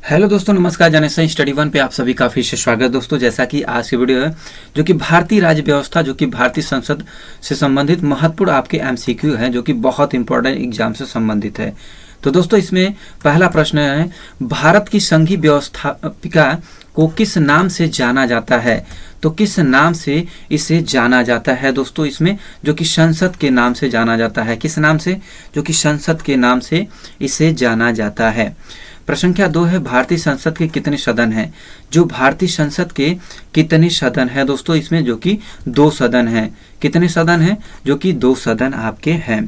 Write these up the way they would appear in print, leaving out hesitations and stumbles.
Hello दोस्तों, नमस्कार। General study one पे आप सभी का फिर से स्वागत। दोस्तों, जैसा कि आज की वीडियो है जो कि भारतीय राज्य व्यवस्था जो कि भारतीय संसद से संबंधित महत्वपूर्ण आपके एमसीक्यू है जो कि बहुत इंपॉर्टेंट एग्जाम से संबंधित है। तो दोस्तों, इसमें पहला प्रश्न है, भारत की संघीय व्यवस्थापिका को किस नाम से जाना जाता है? तो किस नाम से इसे जाना जाता है दोस्तों? इसमें जो कि संसद के नाम से जाना जाता है। किस नाम से? जो कि संसद के नाम से इसे जाना जाता है। प्रश्न संख्या 2 है, भारतीय संसद के कितने सदन हैं? जो भारतीय संसद के कितने सदन है दोस्तों? इसमें जो कि 2 सदन हैं। कितने सदन हैं? जो कि 2 सदन आपके हैं।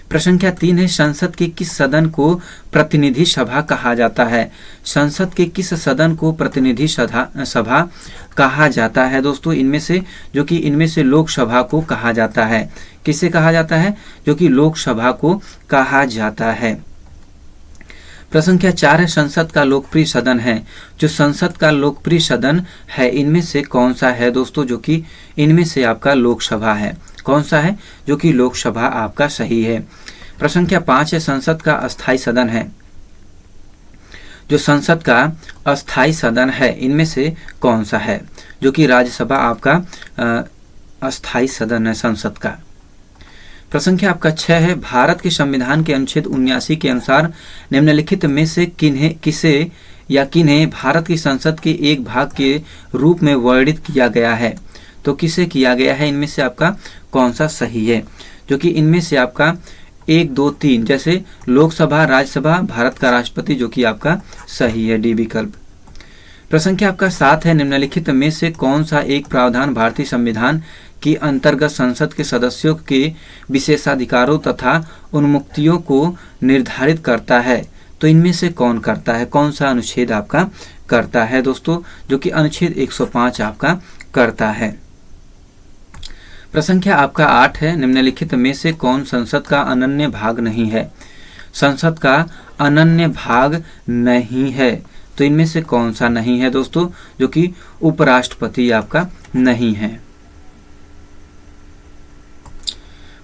प्रश्न संख्या 3 है, संसद के किस सदन को प्रतिनिधि सभा कहा जाता है? संसद के किस सदन को प्रतिनिधि सभा कहा जाता है दोस्तों? इनमें से जो कि इनमें से लोकसभा को कहा जाता है। किसे कहा जाता है? जो कि लोकसभा को कहा जाता है। प्रश्न संख्या 4 है, संसद का लोकप्रिय सदन है। जो संसद का लोकप्रिय सदन है इनमें से कौन सा है दोस्तों? जो कि इनमें से आपका लोकसभा है। कौन सा है? जो कि लोकसभा आपका सही है। प्रश्न संख्या 5 है, संसद का अस्थायी सदन है। जो संसद का अस्थायी सदन है इनमें से कौन सा है? जो कि राज्यसभा आपका अस्थायी सदन है संसद का। प्रश्न संख्या आपका 6 है, भारत के संविधान के अनुच्छेद 79 के अनुसार निम्नलिखित में से किन्हें भारत की संसद के एक भाग के रूप में वर्णित किया गया है? तो किसे किया गया है? इनमें से आपका कौन सा सही है? जो कि इनमें से आपका 1, 2, 3 जैसे लोकसभा, राज्यसभा, भारत का राष्ट्रपति जो कि आपका सही है, डी विकल्प। प्रश्न संख्या आपका 7 है, निम्नलिखित में से कौन सा एक प्रावधान भारतीय संविधान के अंतर्गत संसद के सदस्यों के विशेषाधिकारों तथा उन्मुक्तियों को निर्धारित करता है? तो इनमें से कौन करता है? कौन सा अनुच्छेद आपका करता है दोस्तों? जो कि अनुच्छेद 105 आपका करता है। प्रश्न संख्या आपका 8 है, निम्नलिखित में से कौन संसद का अनन्य भाग नहीं है? संसद का अनन्य भाग नहीं है। तो इनमें से कौन सा नहीं है दोस्तों? जो कि उपराष्ट्रपति आपका नहीं है।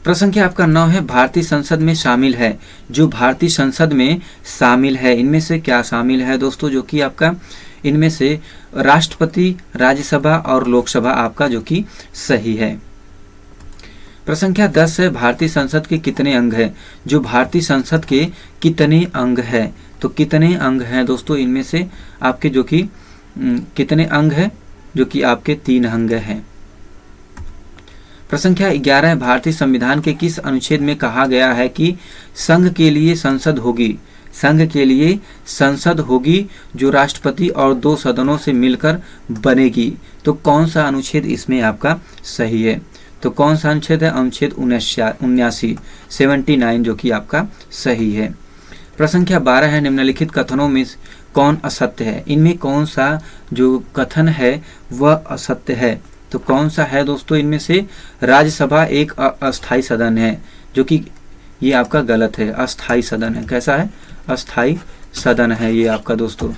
प्रश्न संख्या आपका 9 है, भारतीय संसद में शामिल है। जो भारतीय संसद में शामिल है इनमें से क्या शामिल है दोस्तों? जो कि आपका इनमें से राष्ट्रपति, राज्यसभा और लोकसभा आपका जो कि सही है। प्रश्न संख्या 10 है, भारतीय संसद के कितने अंग हैं? जो भारतीय संसद के कितने अंग हैं? तो कितने अंग हैं दोस्तों? इनमें से आपके जो कि कितने अंग हैं? जो कि आपके 3 अंग हैं। प्रश्न संख्या 11 है, भारतीय संविधान के किस अनुच्छेद में कहा गया है कि संघ के लिए संसद होगी? संघ के लिए संसद होगी जो राष्ट्रपति और 2 सदनों से मिलकर बनेगी। तो कौन सा अनुच्छेद इसमें आपका सही है? तो कौन सा अनुच्छेद है? अनुच्छेद 79 जो कि आपका सही है। प्रश्न संख्या 12 है, निम्नलिखित कथनों में कौन असत्य है? इनमें कौन सा जो कथन है वह असत्य है? तो कौन सा है दोस्तों? इनमें से राज्यसभा एक अस्थायी सदन है, जो कि ये आपका गलत है। अस्थायी सदन है। कैसा है? अस्थायी सदन है ये आपका दोस्तों।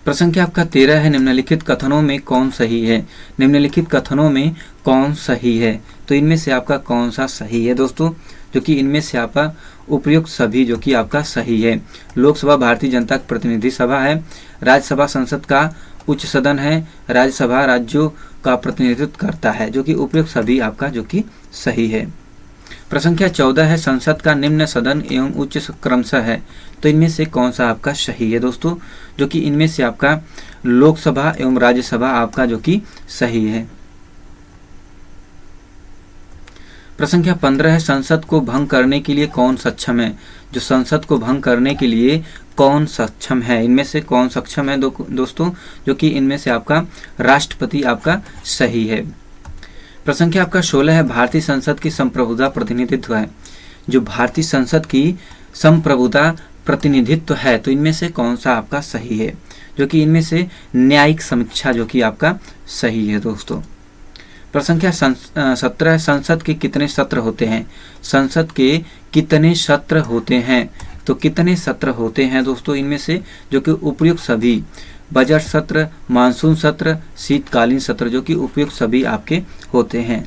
प्रश्न संख्या आपका 13 है, निम्नलिखित कथनों में कौन सही है? निम्नलिखित कथनों में कौन सही है? तो इनमें से आपका कौन सा सही है दोस्तों? जो कि इनमें से आपका उपयुक्त सभी जो कि आपका सही है। लोकसभा भारतीय जनता की प्रतिनिधि सभा है, राज्यसभा संसद का उच्च सदन है, राज्यसभा राज्यों का प्रतिनिधित्व करता है, जो कि उपयुक्त सभी आपका जो कि सही है। प्रश्न संख्या 14 है, संसद का निम्न सदन एवं उच्च क्रमशः है। तो इनमें से कौन सा आपका सही है दोस्तों? जो कि इनमें से आपका लोकसभा एवं राज्यसभा आपका जो कि सही है। प्रश्न संख्या 15 है, संसद को भंग करने के लिए कौन सक्षम है? जो संसद को भंग करने के लिए कौन सक्षम है? इनमें से कौन सक्षम है दोस्तों? जो कि इनमें से आपका राष्ट्रपति आपका सही है। प्रश्न संख्या आपका 16 है, भारतीय संसद की संप्रभुता प्रतिनिधित्व है। जो भारतीय संसद की संप्रभुता प्रतिनिधित्व है तो इनमें से कौन सा आपका सही है? जो कि इनमें से न्यायिक समीक्षा जो कि आपका सही है दोस्तों। प्रश्न संख्या 17 संसद के कितने सत्र होते हैं? संसद के कितने सत्र होते हैं? तो कितने सत्र होते हैं दोस्तों? इनमें से जो कि उपयुक्त सभी, बजट सत्र, मानसून सत्र, शीतकालीन सत्र जो कि उपयुक्त सभी आपके होते हैं।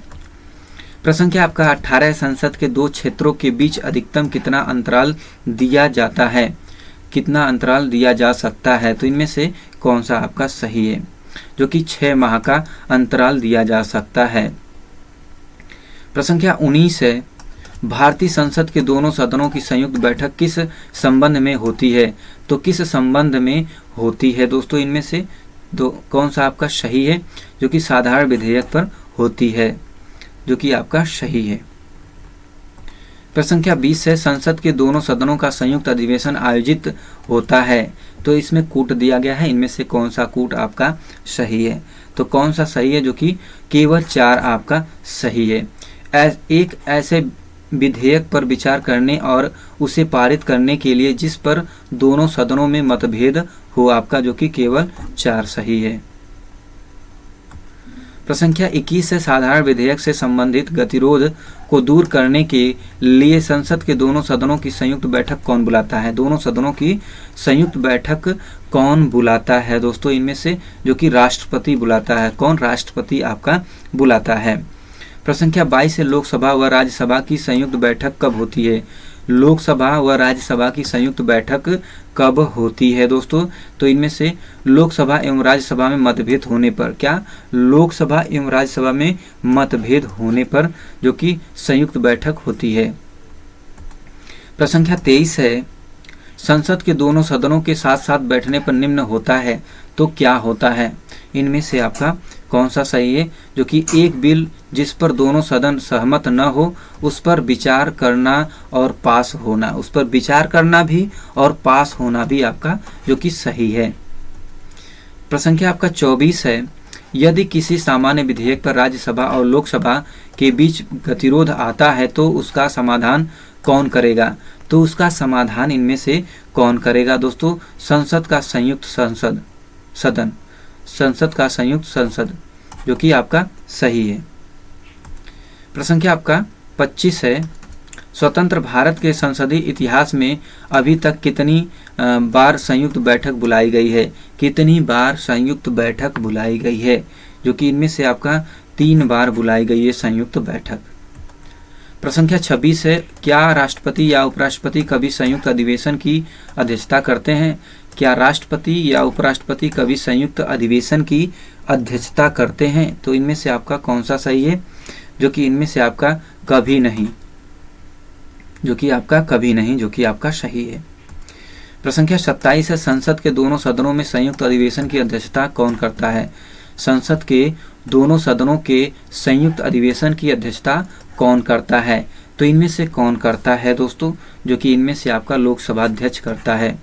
प्रश्न संख्या आपका 18 संसद के 2 क्षेत्रों के बीच अधिकतम कितना अंतराल दिया जाता है? कितना अंतराल दिया जा सकता है? तो इनमें से कौन सा आपका सही है? जो कि 6 माह का अंतराल दिया जा सकता है। प्रश्न संख्या 19 है, भारतीय संसद के दोनों सदनों की संयुक्त बैठक किस संबंध में होती है? तो किस संबंध में होती है दोस्तों? इनमें से कौन सा आपका सही है? जो कि साधारण विधेयक पर होती है, जो कि आपका सही है। प्रश्न संख्या 20 है, संसद के दोनों सदनों का संयुक्त अधिवेशन आयोजित होता है। तो इसमें कूट दिया गया है, इनमें से कौन सा कूट आपका सही है? तो कौन सा सही है? जो कि केवल 4 आपका सही है। एक ऐसे विधेयक पर विचार करने और उसे पारित करने के लिए जिस पर दोनों सदनों में मतभेद हो आपका, जो कि केवल 4 सही है। प्रश्न संख्या 21 है, साधारण विधेयक से संबंधित गतिरोध को दूर करने के लिए संसद के दोनों सदनों की संयुक्त बैठक कौन बुलाता है? दोनों सदनों की संयुक्त बैठक कौन बुलाता है दोस्तों? इनमें से जो कि राष्ट्रपति बुलाता है। कौन? राष्ट्रपति आपका बुलाता है। प्रश्न संख्या 22 है, लोकसभा व राज्यसभा की संयुक्त बैठक कब होती है? लोकसभा व राज्यसभा की संयुक्त बैठक कब होती है दोस्तों? तो इनमें से लोकसभा एवं राज्यसभा में मतभेद होने पर, क्या? लोकसभा एवं राज्यसभा में मतभेद होने पर जो कि संयुक्त बैठक होती है। प्रश्न संख्या 23 है, संसद के दोनों सदनों के साथ साथ बैठने पर निम्न होता है। तो क्या होता है? इनमें से आपका कौन सा सही है? जो कि एक बिल जिस पर दोनों सदन सहमत न हो उस पर विचार करना और पास होना, उस पर विचार करना भी और पास होना भी आपका जो कि सही है। प्रश्न संख्या आपका 24 है, यदि किसी सामान्य विधेयक पर राज्यसभा और लोकसभा के बीच गतिरोध आता है तो उसका समाधान कौन करेगा? तो उसका समाधान इनमें से कौन करेगा दोस्तों? संसद का संयुक्त सदन, संसद का संयुक्त संसद, जो कि आपका सही है। प्रश्न संख्या आपका 25 है, स्वतंत्र भारत के संसदीय इतिहास में अभी तक कितनी बार संयुक्त बैठक बुलाई गई है? कितनी बार संयुक्त बैठक बुलाई गई है? जो कि इनमें से आपका 3 बार बुलाई गई है संयुक्त बैठक। प्रश्न संख्या 26 है, क्या राष्ट्रपति या उपराष्ट्रपति कभी संयुक्त अधिवेशन की अध्यक्षता करते हैं? क्या राष्ट्रपति या उपराष्ट्रपति कभी संयुक्त अधिवेशन की अध्यक्षता करते हैं? तो इनमें से आपका कौन सा सही है? जो कि इनमें से आपका कभी नहीं, जो कि आपका कभी नहीं, जो कि आपका सही है। प्रश्न संख्या 27 है, संसद के दोनों सदनों में संयुक्त अधिवेशन की अध्यक्षता कौन करता है? संसद के दोनों सदनों के संयुक्त अधिवेशन की अध्यक्षता कौन करता है? तो इनमें से कौन करता है दोस्तों? जो कि इनमें से आपका लोकसभा अध्यक्ष करता है।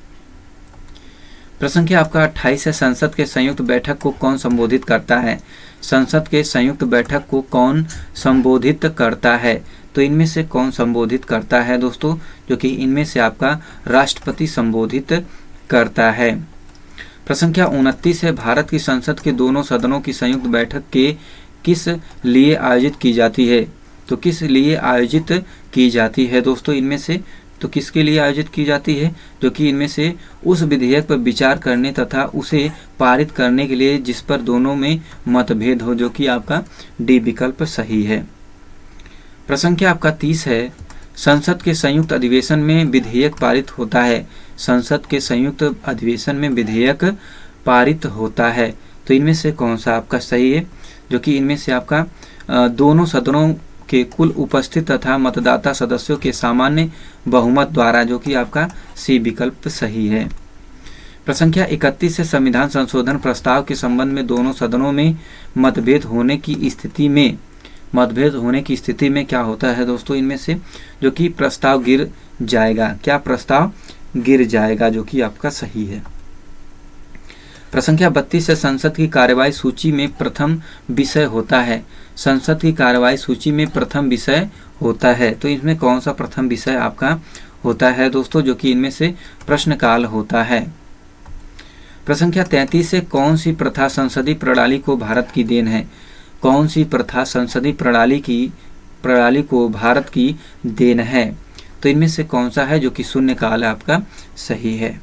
प्रश्न संख्या आपका 28 है, संसद के संयुक्त बैठक को कौन संबोधित करता है? संसद के संयुक्त बैठक को कौन संबोधित करता है? तो इनमें से कौन संबोधित करता है दोस्तों? जो कि इनमें से आपका राष्ट्रपति संबोधित करता है। प्रश्न संख्या 29 है, भारत की संसद के दोनों सदनों की संयुक्त बैठक के किस लिए आयोजित की जाती है? तो किस लिए आयोजित की जाती है दोस्तों? इनमें से तो किसके लिए आयोजित की जाती है? जो कि इनमें से उस विधेयक पर विचार करने तथा उसे पारित करने के लिए जिस पर दोनों में मतभेद हो, जो कि आपका डी विकल्प सही है। प्रश्न संख्या आपका 30 है, संसद के संयुक्त अधिवेशन में विधेयक पारित होता है। संसद के संयुक्त अधिवेशन में विधेयक पारित होता है। तो इनमें से कौन सा आपका सही है? जो कि इनमें से आपका दोनों सदनों के कुल उपस्थित तथा मतदाता सदस्यों के सामान्य बहुमत द्वारा, जो कि आपका सी विकल्प सही है। प्रश्न संख्या 31 से संविधान संशोधन प्रस्ताव के संबंध में दोनों सदनों में मतभेद होने की स्थिति में क्या होता है दोस्तों? इनमें से जो कि प्रस्ताव गिर जाएगा। क्या? प्रस्ताव गिर जाएगा, जो कि आपका सही है। प्रश्न संख्या 32 से संसद की कार्यवाही सूची में प्रथम विषय होता है। संसद की कार्यवाही सूची में प्रथम विषय होता है। तो इसमें कौन सा प्रथम विषय आपका होता है दोस्तों? जो कि इनमें से प्रश्नकाल होता है। प्रश्न संख्या 33 से कौन सी प्रथा संसदीय प्रणाली को भारत की देन है? कौन सी प्रथा संसदीय प्रणाली को भारत की देन है? तो इनमें से कौन सा है? जो कि शून्यकाल आपका सही है।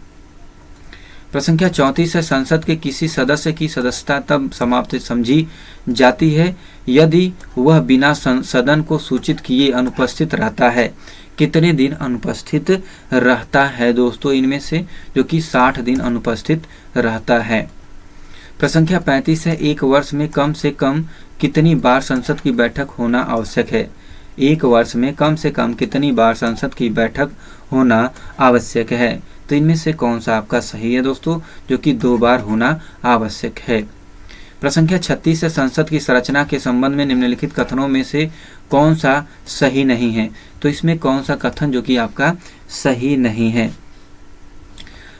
प्रश्न संख्या 34 है, संसद के किसी सदस्य की सदस्यता तब समाप्त समझी जाती है यदि वह बिना सदन को सूचित किए अनुपस्थित रहता है। कितने दिन अनुपस्थित रहता है दोस्तों? इनमें से जो कि 60 दिन अनुपस्थित रहता है। प्रश्न संख्या 35 है, एक वर्ष में कम से कम कितनी बार संसद की बैठक होना आवश्यक है? एक वर्ष में कम से कम कितनी बार संसद की बैठक होना आवश्यक है? तो इनमें से कौन सा आपका सही है दोस्तों? जो कि 2 बार होना आवश्यक है। प्रश्न संख्या 36 है, संसद की संरचना के संबंध में निम्नलिखित कथनों में से कौन सा सही नहीं है? तो इसमें कौन सा कथन जो कि आपका सही नहीं है?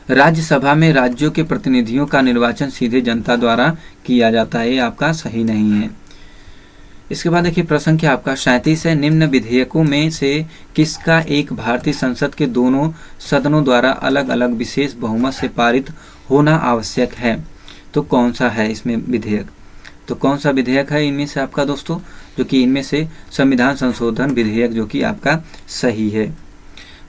राज्यसभा में राज्यों के प्रतिनिधियों का निर्वाचन सीधे जनता द्वारा किया जाता है, ये आपका सही नहीं है। इसके बाद देखिए प्रश्न संख्या आपका 37 है, निम्न विधेयकों में से किसका एक भारतीय संसद के दोनों सदनों द्वारा अलग अलग विशेष बहुमत से पारित होना आवश्यक है? तो कौन सा है इसमें विधेयक? तो कौन सा विधेयक है इनमें से आपका दोस्तों? जो कि इनमें से संविधान संशोधन विधेयक जो कि आपका सही है।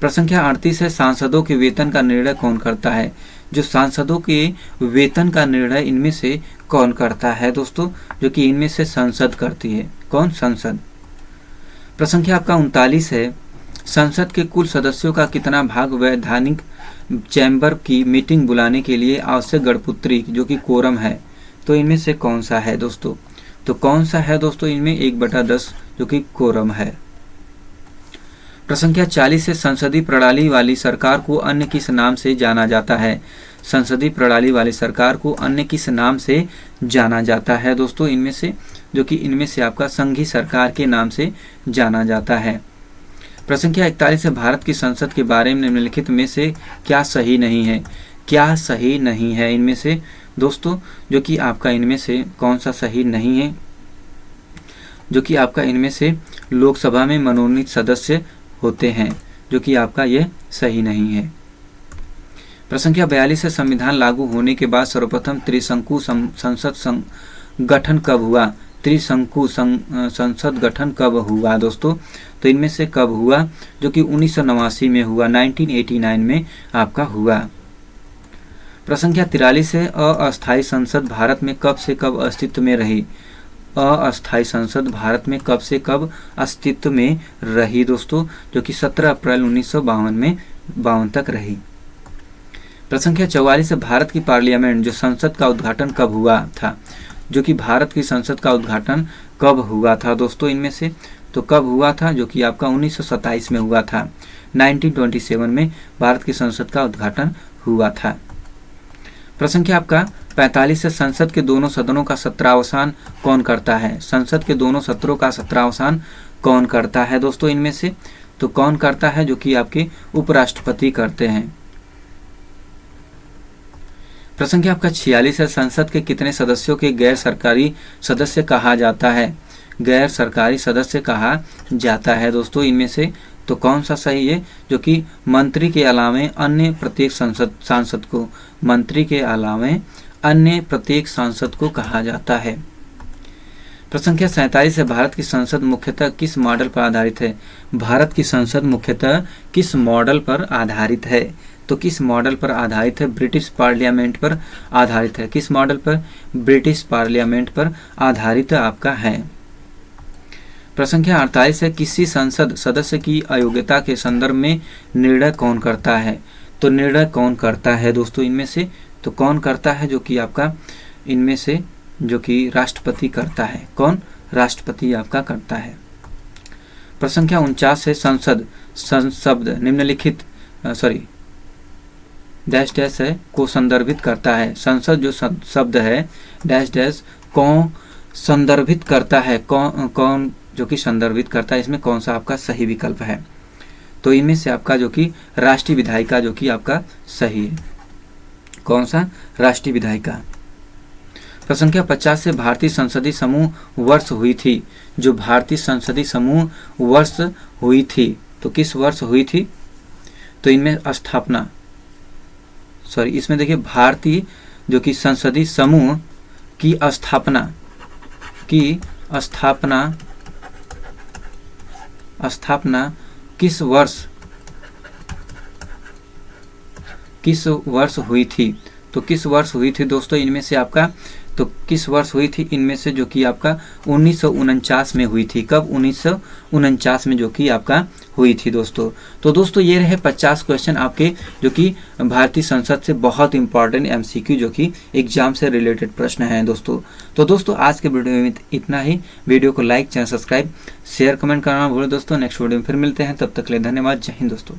प्रश्न संख्या 38 है, सांसदों के वेतन का निर्णय कौन करता है? जो सांसदों के वेतन का निर्णय इनमें से कौन करता है दोस्तों? जो कि इनमें से संसद करती है। कौन? संसद। प्रश्न संख्या आपका 39 है, संसद के कुल सदस्यों का कितना भाग वैधानिक चैम्बर की मीटिंग बुलाने के लिए आवश्यक गणपुत्री जो कि कोरम है? तो इनमें से कौन सा है दोस्तों? तो कौन सा है दोस्तों? इनमें 1/10 जो कि कोरम है। प्रश्न संख्या 40 से संसदीय प्रणाली वाली सरकार को अन्य किस नाम से जाना जाता है? संसदीय प्रणाली वाली सरकार को अन्य किस नाम से जाना जाता है दोस्तों? इनमें से जो कि इनमें से आपका संघीय सरकार के नाम से जाना जाता है। प्रश्न संख्या 41 है, भारत की संसद के बारे में निम्नलिखित में से क्या सही नहीं है? क्या सही नहीं है इनमें से दोस्तों? जो कि आपका इनमें से कौन सा सही नहीं है? जो कि आपका इनमें से लोकसभा में मनोनीत सदस्य होते हैं, जो कि आपका ये सही नहीं है। प्रश्न संख्या 42 है, संविधान लागू होने के बाद सर्वप्रथम त्रिशंकु संसद गठन कब हुआ? त्रिशंकु संसद गठन कब हुआ दोस्तों? तो इनमें से कब हुआ? जो कि 1989 में हुआ, 1989 में आपका हुआ। प्रश्न संख्या 43 है, अस्थायी संसद भारत में कब से कब अस्तित्व में रही? अस्थायी संसद भारत में कब से कब अस्तित्व में रही दोस्तों? जो कि 17 अप्रैल 1952 में 52 तक रही। प्रश्न संख्या 44 है, भारत की पार्लियामेंट जो संसद का उद्घाटन कब हुआ था? जो कि भारत की संसद का उद्घाटन कब हुआ था दोस्तों? इनमें से तो कब हुआ था? जो कि आपका 1927 में हुआ था, 1927 में भारत की संसद का उद्घाटन हुआ था। प्रश्न संख्या आपका 45 है, संसद के दोनों सदनों का सत्रावसान कौन करता है? संसद के दोनों सत्रों का सत्रावसान कौन करता है दोस्तों? इनमें से तो कौन करता है? जो कि आपके उपराष्ट्रपति करते हैं। प्रश्न संख्या आपका 46 है, संसद के कितने सदस्यों के गैर सरकारी सदस्य कहा जाता है? गैर सरकारी सदस्य कहा जाता है दोस्तों? इनमें से तो कौन सा सही है? जो कि मंत्री के अलावे अन्य प्रत्येक सांसद को, मंत्री के अलावे अन्य प्रत्येक सांसद को कहा जाता है। प्रश्न संख्या 47 है, भारत की संसद मुख्यतः किस मॉडल पर आधारित है? भारत की संसद मुख्यतः किस मॉडल पर आधारित है? तो किस मॉडल पर आधारित है? ब्रिटिश पार्लियामेंट पर आधारित है। किस मॉडल पर? ब्रिटिश पार्लियामेंट पर आधारित आपका है। प्रश्न संख्या 48 है, किसी संसद सदस्य की अयोग्यता के संदर्भ में निर्णय कौन करता है? तो निर्णय कौन करता है दोस्तों? इनमें से तो कौन करता है? जो कि आपका इनमें से जो कि राष्ट्रपति करता है। कौन? राष्ट्रपति आपका करता है। प्रश्न संख्या 49 है, संसद शब्द निम्नलिखित डैश डैश है को संदर्भित करता है। संसद जो शब्द है डैश डैश को संदर्भित करता है। कौन जो कि संदर्भित करता है? इसमें कौन सा आपका सही विकल्प है? तो इनमें से आपका जो कि राष्ट्रीय विधायिका जो कि आपका सही है। कौन सा? राष्ट्रीय विधायिका। प्रश्न संख्या 50 से भारतीय संसदीय समूह वर्ष हुई थी। जो भारतीय संसदीय समूह वर्ष हुई थी तो किस वर्ष हुई थी? तो इनमें इसमें देखिए भारतीय जो कि संसदीय समूह की स्थापना किस वर्ष हुई थी? तो तो किस वर्ष हुई थी दोस्तों इनमें से आपका, तो किस वर्ष हुई थी इनमें से, जो कि आपका 1949 में हुई थी। कब? 1949 में जो कि आपका हुई थी दोस्तों। तो दोस्तों ये रहे 50 क्वेश्चन आपके, जो कि भारतीय संसद से बहुत इंपॉर्टेंट एमसीक्यू, जो कि एग्जाम से रिलेटेड प्रश्न हैं दोस्तों। तो दोस्तों आज के वीडियो में इतना ही। वीडियो को like, channel subscribe, share, comment करना भूलें दोस्तों। नेक्स्ट वीडियो में फिर मिलते हैं, तब तक के लिए धन्यवाद। जय हिंद दोस्तों।